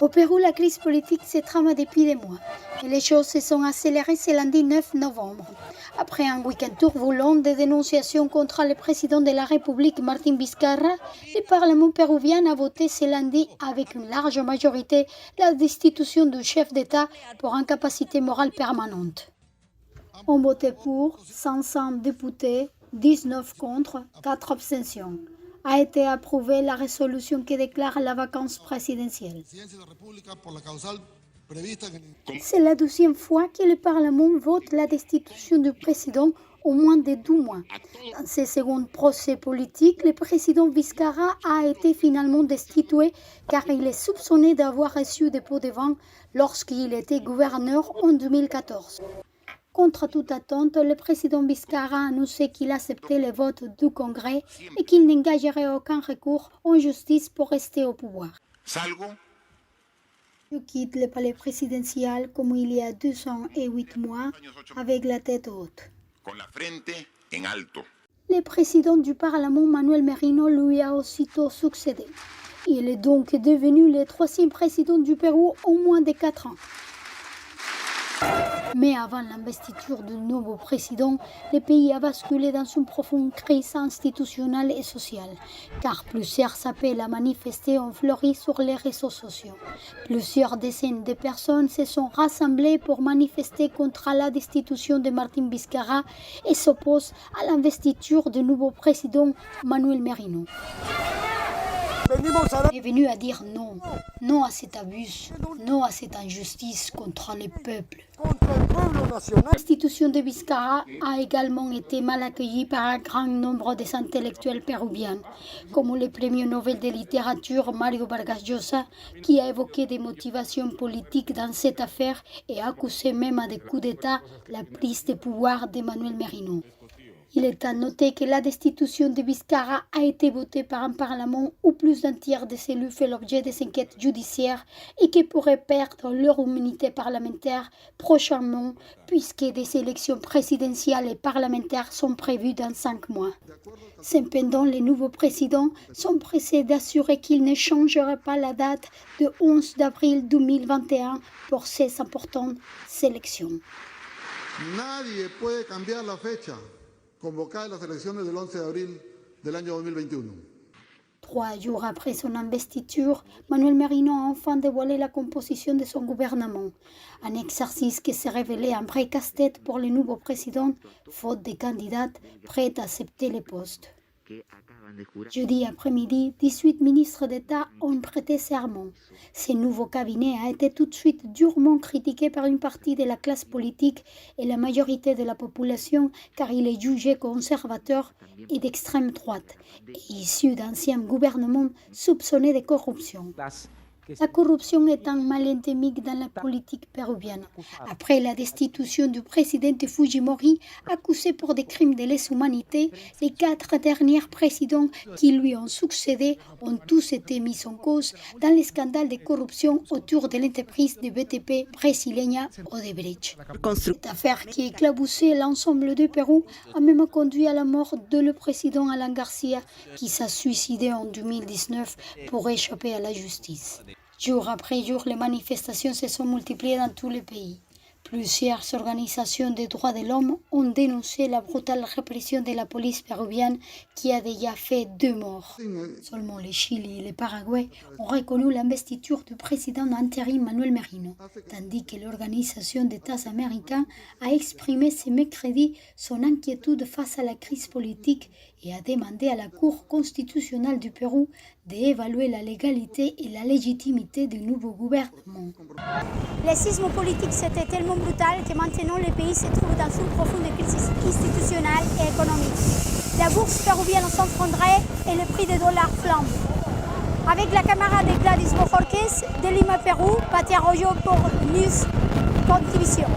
Au Pérou, la crise politique se trame depuis des mois. Et les choses se sont accélérées ce lundi 9 novembre. Après un week-end turbulent de dénonciations contre le président de la République, Martín Vizcarra, le Parlement péruvien a voté ce lundi avec une large majorité la destitution du chef d'État pour incapacité morale permanente. On votait pour 500 députés, 19 contre, 4 abstentions. A été approuvée la résolution qui déclare la vacance présidentielle. C'est la 12e fois que le Parlement vote la destitution du président au moins de 12 mois. Dans ce second procès politique, le président Vizcarra a été finalement destitué car il est soupçonné d'avoir reçu des pots de vin lorsqu'il était gouverneur en 2014. Contre toute attente, le président Vizcarra a annoncé qu'il acceptait le vote du Congrès et qu'il n'engagerait aucun recours en justice pour rester au pouvoir. Je quitte le palais présidentiel comme il y a 2 ans et 8 mois, avec la tête haute. Le président du Parlement, Manuel Merino, lui a aussitôt succédé. Il est donc devenu le 3e président du Pérou en moins de 4 ans. Mais avant l'investiture du nouveau président, le pays a basculé dans une profonde crise institutionnelle et sociale, car plusieurs appels à manifester ont fleuri sur les réseaux sociaux. Plusieurs dizaines de personnes se sont rassemblées pour manifester contre la destitution de Martín Vizcarra et s'opposent à l'investiture du nouveau président Manuel Merino. On est venu à dire non, non à cet abus, non à cette injustice contre le peuple. L'institution de Vizcarra a également été mal accueillie par un grand nombre des intellectuels péruviens, comme le prix Nobel de littérature Mario Vargas Llosa, qui a évoqué des motivations politiques dans cette affaire et a accusé même à des coups d'État la prise de pouvoir d'Emmanuel Merino. Il est à noter que la destitution de Vizcarra a été votée par un parlement où plus d'un tiers des élus fait l'objet des enquêtes judiciaires et qui pourraient perdre leur immunité parlementaire prochainement puisque des élections présidentielles et parlementaires sont prévues dans 5 mois. Cependant, les nouveaux présidents sont pressés d'assurer qu'ils ne changeraient pas la date du 11 avril 2021 pour ces importantes élections. Nadie puede cambiar la fecha convocada en las elecciones del 11 de abril del año 2021. 3 jours après son investiture, Manuel Merino a enfin dévoilé la composition de son gouvernement. Un exercice qui s'est révélé un vrai casse-tête pour le nouveau président, faute de candidates prêtes à accepter le poste. Jeudi après-midi, 18 ministres d'État ont prêté serment. Ce nouveau cabinet a été tout de suite durement critiqué par une partie de la classe politique et la majorité de la population car il est jugé conservateur et d'extrême droite et issu d'anciens gouvernements soupçonnés de corruption. La corruption est un mal endémique dans la politique péruvienne. Après la destitution du président Fujimori, accusé pour des crimes de lèse-humanité, les 4 derniers présidents qui lui ont succédé ont tous été mis en cause dans les scandales de corruption autour de l'entreprise de BTP brésilienne Odebrecht. Cette affaire qui éclaboussait l'ensemble du Pérou a même conduit à la mort de le président Alan Garcia, qui s'est suicidé en 2019 pour échapper à la justice. Jour après jour, les manifestations se sont multipliées dans tout le pays. Plusieurs organisations des droits de l'homme ont dénoncé la brutale répression de la police péruvienne qui a déjà fait 2 morts. Seulement le Chili et le Paraguay ont reconnu l'investiture du président intérim Manuel Merino, tandis que l'Organisation d'États américains a exprimé ce mercredi son inquiétude face à la crise politique et a demandé à la Cour constitutionnelle du Pérou d'évaluer la légalité et la légitimité du nouveau gouvernement. Le sisme politique, c'était tellement brutal que maintenant le pays se trouve dans une profonde crise institutionnelle et économique. La bourse péruvienne s'effondrait et le prix des dollars flambe. Avec la camarade de Gladys Bojorquez de Lima, Pérou, Patia Arroyo pour News Contribution.